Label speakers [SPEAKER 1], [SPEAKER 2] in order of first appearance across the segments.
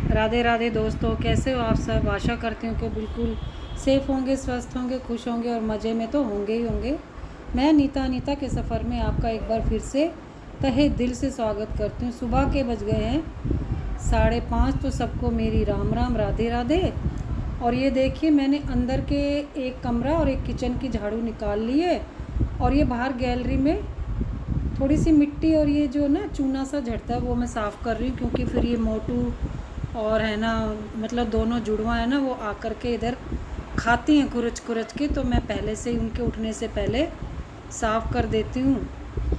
[SPEAKER 1] राधे राधे दोस्तों, कैसे हो आप सब। आशा करती हूँ कि बिल्कुल सेफ़ होंगे, स्वस्थ होंगे, खुश होंगे और मज़े में तो होंगे ही होंगे। मैं नीता के सफ़र में आपका एक बार फिर से तहे दिल से स्वागत करती हूँ। सुबह के बज गए हैं 5:30, तो सबको मेरी राम राम, राधे राधे। और ये देखिए, मैंने अंदर के एक कमरा और एक किचन की झाड़ू निकाल ली है। और ये बाहर गैलरी में थोड़ी सी मिट्टी और ये जो ना चूना सा झड़ता है वो मैं साफ़ कर रही हूँ, क्योंकि फिर ये मोटू और है ना, मतलब दोनों जुड़वा है ना, वो आकर के इधर खाती हैं कुरच कुरच के। तो मैं पहले से ही उनके उठने से पहले साफ़ कर देती हूँ,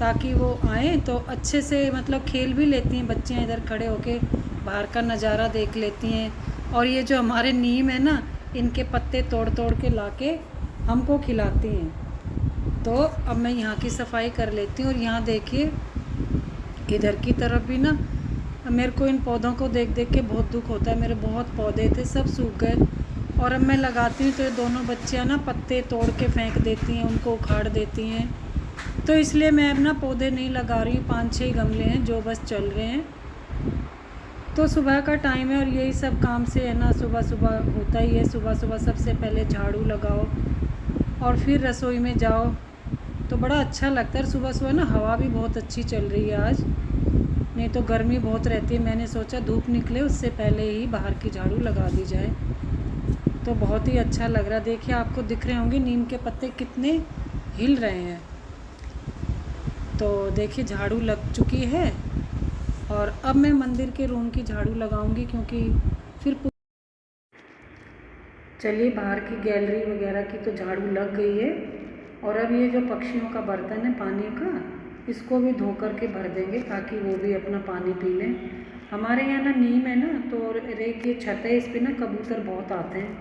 [SPEAKER 1] ताकि वो आएँ तो अच्छे से मतलब खेल भी लेती हैं बच्चियाँ, इधर खड़े होके बाहर का नज़ारा देख लेती हैं। और ये जो हमारे नीम है ना, इनके पत्ते तोड़ तोड़ के लाके हमको खिलाती हैं। तो अब मैं यहाँ की सफाई कर लेती हूँ। और यहाँ देखिए, इधर की तरफ भी ना मेरे को इन पौधों को देख देख के बहुत दुख होता है। मेरे बहुत पौधे थे, सब सूख गए। और अब मैं लगाती हूँ तो ये दोनों बच्चियाँ ना पत्ते तोड़ के फेंक देती हैं, उनको उखाड़ देती हैं। तो इसलिए मैं अब ना पौधे नहीं लगा रही हूँ। 5-6 गमले हैं जो बस चल रहे हैं। तो सुबह का टाइम है और यही सब काम से है ना, सुबह सुबह होता ही है। सुबह सुबह सबसे पहले झाड़ू लगाओ और फिर रसोई में जाओ, तो बड़ा अच्छा लगता है। सुबह सुबह ना हवा भी बहुत अच्छी चल रही है आज, नहीं तो गर्मी बहुत रहती है। मैंने सोचा धूप निकले उससे पहले ही बाहर की झाड़ू लगा दी जाए, तो बहुत ही अच्छा लग रहा है। देखिए, आपको दिख रहे होंगे नीम के पत्ते कितने हिल रहे हैं। तो देखिए, झाड़ू लग चुकी है। और अब मैं मंदिर के रूम की झाड़ू लगाऊंगी, क्योंकि फिर चलिए, बाहर की गैलरी वगैरह की तो झाड़ू लग गई है। और अब ये जो पक्षियों का बर्तन है पानी का, इसको भी धो कर के भर देंगे, ताकि वो भी अपना पानी पी लें। हमारे यहाँ ना नीम है ना, तो रेक की छत है, इस पर ना कबूतर बहुत आते हैं।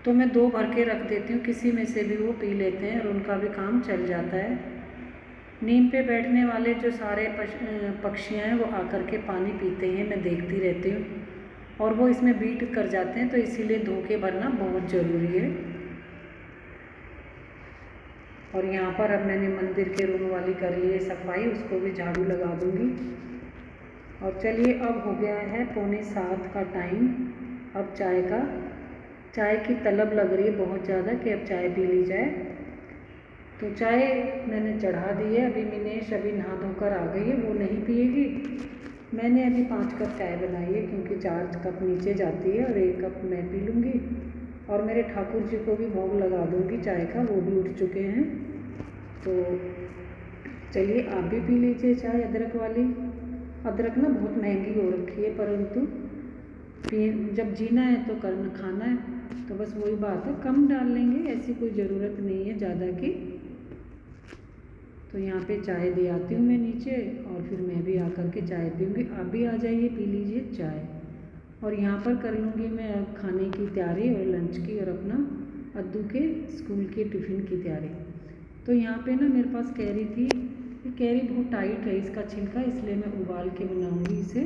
[SPEAKER 1] तो मैं 2 भर के रख देती हूँ, किसी में से भी वो पी लेते हैं और उनका भी काम चल जाता है। नीम पे बैठने वाले जो सारे पक्षियाँ हैं वो आकर के पानी पीते हैं, मैं देखती रहती हूँ। और वो इसमें बीट कर जाते हैं, तो इसीलिए धो के भरना बहुत ज़रूरी है। और यहाँ पर अब मैंने मंदिर के रूम वाली कर ली है सफाई, उसको भी झाड़ू लगा दूँगी। और चलिए, अब हो गया है 6:45 का टाइम। अब चाय की तलब लग रही है बहुत ज़्यादा कि अब चाय पी ली जाए। तो चाय मैंने चढ़ा दी है। अभी मिनेश अभी नहा धोकर आ गई है, वो नहीं पिएगी। मैंने अभी 5 कप चाय बनाई है, क्योंकि 4 कप नीचे जाती है और 1 कप मैं पी लूँगी। और मेरे ठाकुर जी को भी भोग लगा दूँगी चाय का, वो भी उठ चुके हैं। तो चलिए, आप भी पी लीजिए चाय अदरक वाली। अदरक ना बहुत महंगी हो रखी है, परंतु जब जीना है तो करना, खाना है तो बस वही बात है, कम डाल लेंगे, ऐसी कोई ज़रूरत नहीं है ज़्यादा की। तो यहाँ पे चाय दे आती हूँ मैं नीचे, और फिर मैं भी आकर के चाय पीऊँगी। आप भी आ जाइए, पी लीजिए चाय। और यहाँ पर कर लूँगी मैं अब खाने की तैयारी और लंच की, और अपना अद्दू के स्कूल के टिफ़िन की तैयारी। तो यहाँ पे ना मेरे पास कैरी थी। ये कैरी बहुत टाइट है इसका छिलका, इसलिए मैं उबाल के बनाऊँगी इसे।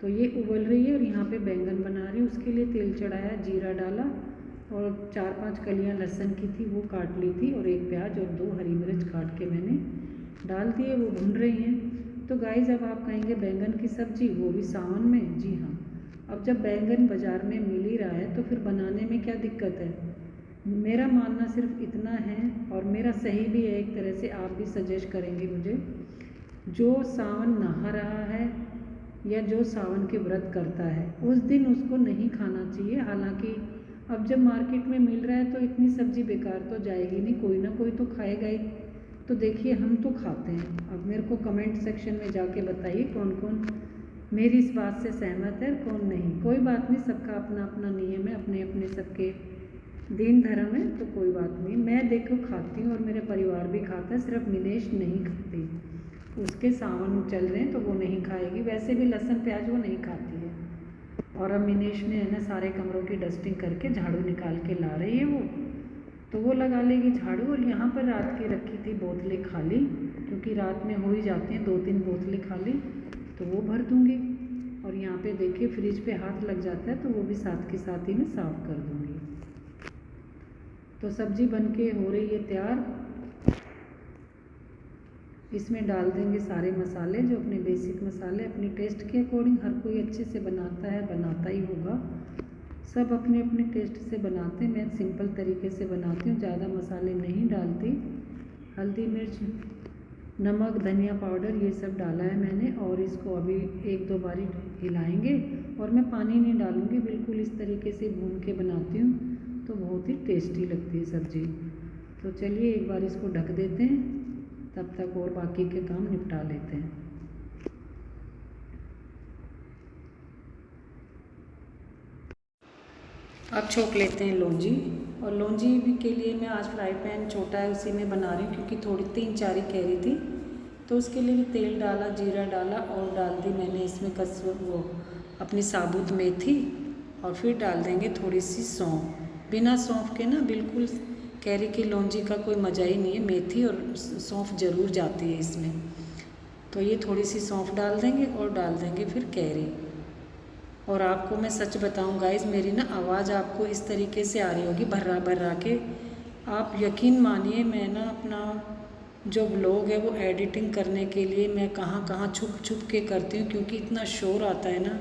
[SPEAKER 1] तो ये उबल रही है और यहाँ पे बैंगन बना रही हूँ। उसके लिए तेल चढ़ाया, जीरा डाला और 4-5 कलियाँ लहसुन की थी वो काट ली थी, और 1 प्याज और 2 हरी मिर्च काट के मैंने डाल दिए, वो भून रही हैं। तो गाइस, अब आप कहेंगे बैंगन की सब्ज़ी, वो भी सावन में? जी हाँ। अब जब बैंगन बाज़ार में मिल ही रहा है तो फिर बनाने में क्या दिक्कत है। मेरा मानना सिर्फ इतना है, और मेरा सही भी है एक तरह से, आप भी सजेस्ट करेंगे मुझे। जो सावन नहा रहा है या जो सावन के व्रत करता है, उस दिन उसको नहीं खाना चाहिए। हालांकि अब जब मार्केट में मिल रहा है तो इतनी सब्ज़ी बेकार तो जाएगी नहीं, कोई ना कोई तो खाएगा ही। तो देखिए, हम तो खाते हैं। अब मेरे को कमेंट सेक्शन में जाके बताइए कौन कौन मेरी इस बात से सहमत है, कौन नहीं। कोई बात नहीं, सबका अपना अपना नियम है, अपने अपने सबके दीन धर्म है, तो कोई बात नहीं। मैं देखो खाती हूँ और मेरे परिवार भी खाता है, सिर्फ मिनेश नहीं खाती। उसके सावन चल रहे हैं तो वो नहीं खाएगी, वैसे भी लहसुन प्याज वो नहीं खाती है। और अब मिनेश ने है ना सारे कमरों की डस्टिंग करके झाड़ू निकाल के ला रही है वो, तो वो लगा लेगी झाड़ू। और यहाँ पर रात की रखी थी बोतलें खाली, क्योंकि रात में हो ही जाती हैं 2-3 बोतलें खाली, तो वो भर दूँगी। और यहाँ पे देखिए, फ्रिज पे हाथ लग जाता है तो वो भी साथ के साथ ही मैं साफ़ कर दूँगी। तो सब्ज़ी बन के हो रही है तैयार। इसमें डाल देंगे सारे मसाले, जो अपने बेसिक मसाले अपने टेस्ट के अकॉर्डिंग। हर कोई अच्छे से बनाता है, बनाता ही होगा, सब अपने अपने टेस्ट से बनाते हैं। मैं सिंपल तरीके से बनाती हूँ, ज़्यादा मसाले नहीं डालती। हल्दी मिर्च, नमक, धनिया पाउडर ये सब डाला है मैंने, और इसको अभी 1-2 बारी हिलाएंगे। और मैं पानी नहीं डालूँगी, बिल्कुल इस तरीके से भून के बनाती हूँ, तो बहुत ही टेस्टी लगती है सब्ज़ी। तो चलिए एक बार इसको ढक देते हैं, तब तक और बाकी के काम निपटा लेते हैं। अब छोंक लेते हैं लौंजी, और लौंजी भी के लिए मैं आज फ्राई पैन छोटा है उसी में बना रही हूँ, क्योंकि थोड़ी 3-4 ही कैरी थी, तो उसके लिए भी तेल डाला, जीरा डाला, और डाल दी मैंने इसमें वो अपनी साबुत मेथी, और फिर डाल देंगे थोड़ी सी सौंफ। बिना सौंफ के ना बिल्कुल कैरी की लौंजी का कोई मज़ा ही नहीं है, मेथी और सौंफ ज़रूर जाती है इसमें। तो ये थोड़ी सी सौंफ डाल देंगे, और डाल देंगे फिर कैरी। और आपको मैं सच बताऊं गाइस, मेरी ना आवाज़ आपको इस तरीके से आ रही होगी भर्रा भर्रा के। आप यकीन मानिए, मैं ना अपना जो ब्लॉग है वो एडिटिंग करने के लिए मैं कहाँ कहाँ छुप छुप के करती हूँ, क्योंकि इतना शोर आता है ना।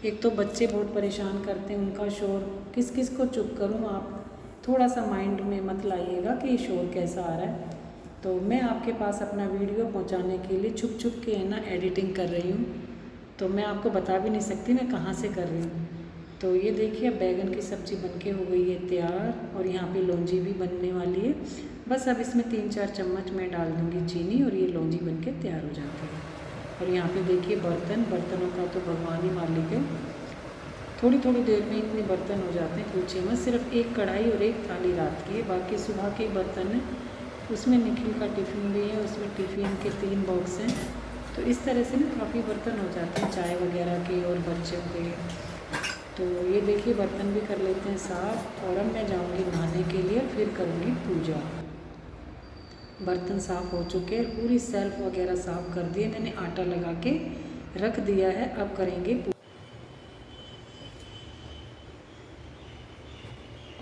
[SPEAKER 1] एक तो बच्चे बहुत परेशान करते हैं, उनका शोर किस किस को चुप करूँ। आप थोड़ा सा माइंड में मत लाइएगा कि शोर कैसा आ रहा है। तो मैं आपके पास अपना वीडियो पहुँचाने के लिए छुप छुप के है ना एडिटिंग कर रही हूँ, तो मैं आपको बता भी नहीं सकती मैं कहाँ से कर रही हूँ। तो ये देखिए, अब बैगन की सब्ज़ी बनके हो गई है तैयार, और यहाँ पे लौंजी भी बनने वाली है। बस अब इसमें 3-4 चम्मच मैं डाल दूँगी चीनी, और ये लौंजी बनके तैयार हो जाती है। और यहाँ पे देखिए बर्तनों का तो भगवान ही मालिक है, थोड़ी थोड़ी देर में इतने बर्तन हो जाते हैं, पूछिए मत। सिर्फ एक कढ़ाई और एक थाली रात की है, बाकी सुबह के बर्तन हैं। उसमें निखिल का टिफ़िन भी है, उसमें टिफ़िन के 3 बॉक्स हैं। तो इस तरह से ना काफ़ी बर्तन हो जाते हैं चाय वगैरह के और बच्चों के। तो ये देखिए बर्तन भी कर लेते हैं साफ़, और अब मैं जाऊंगी नहाने के लिए, फिर करूंगी पूजा। बर्तन साफ़ हो चुके हैं, पूरी सेल्फ वगैरह साफ़ कर दिए मैंने, आटा लगा के रख दिया है। अब करेंगे पूजा।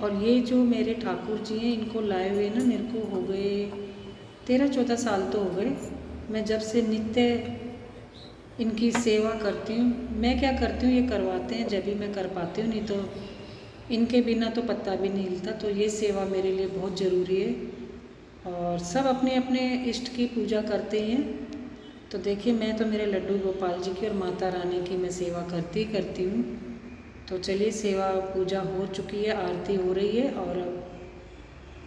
[SPEAKER 1] और ये जो मेरे ठाकुर जी हैं, इनको लाए हुए ना मेरे को हो गए 13-14 साल तो हो गए। मैं जब से नित्य इनकी सेवा करती हूँ। मैं क्या करती हूँ, ये करवाते हैं जब भी मैं कर पाती हूँ, नहीं तो इनके बिना तो पत्ता भी नहीं हिलता। तो ये सेवा मेरे लिए बहुत ज़रूरी है, और सब अपने अपने इष्ट की पूजा करते हैं। तो देखिए, मैं तो मेरे लड्डू गोपाल जी की और माता रानी की मैं सेवा करती हूँ। तो चलिए, सेवा पूजा हो चुकी है, आरती हो रही है, और अब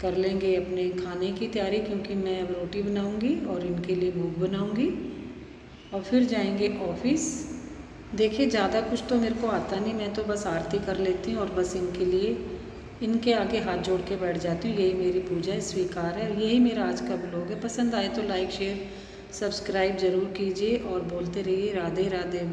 [SPEAKER 1] कर लेंगे अपने खाने की तैयारी, क्योंकि मैं अब रोटी बनाऊंगी और इनके लिए भोग बनाऊंगी, और फिर जाएंगे ऑफिस। देखिए, ज़्यादा कुछ तो मेरे को आता नहीं, मैं तो बस आरती कर लेती हूँ और बस इनके लिए इनके आगे हाथ जोड़ के बैठ जाती हूँ। यही मेरी पूजा है, स्वीकार है। यही मेरा आज का ब्लॉग है। पसंद आए तो लाइक शेयर सब्सक्राइब ज़रूर कीजिए, और बोलते रहिए राधे राधे।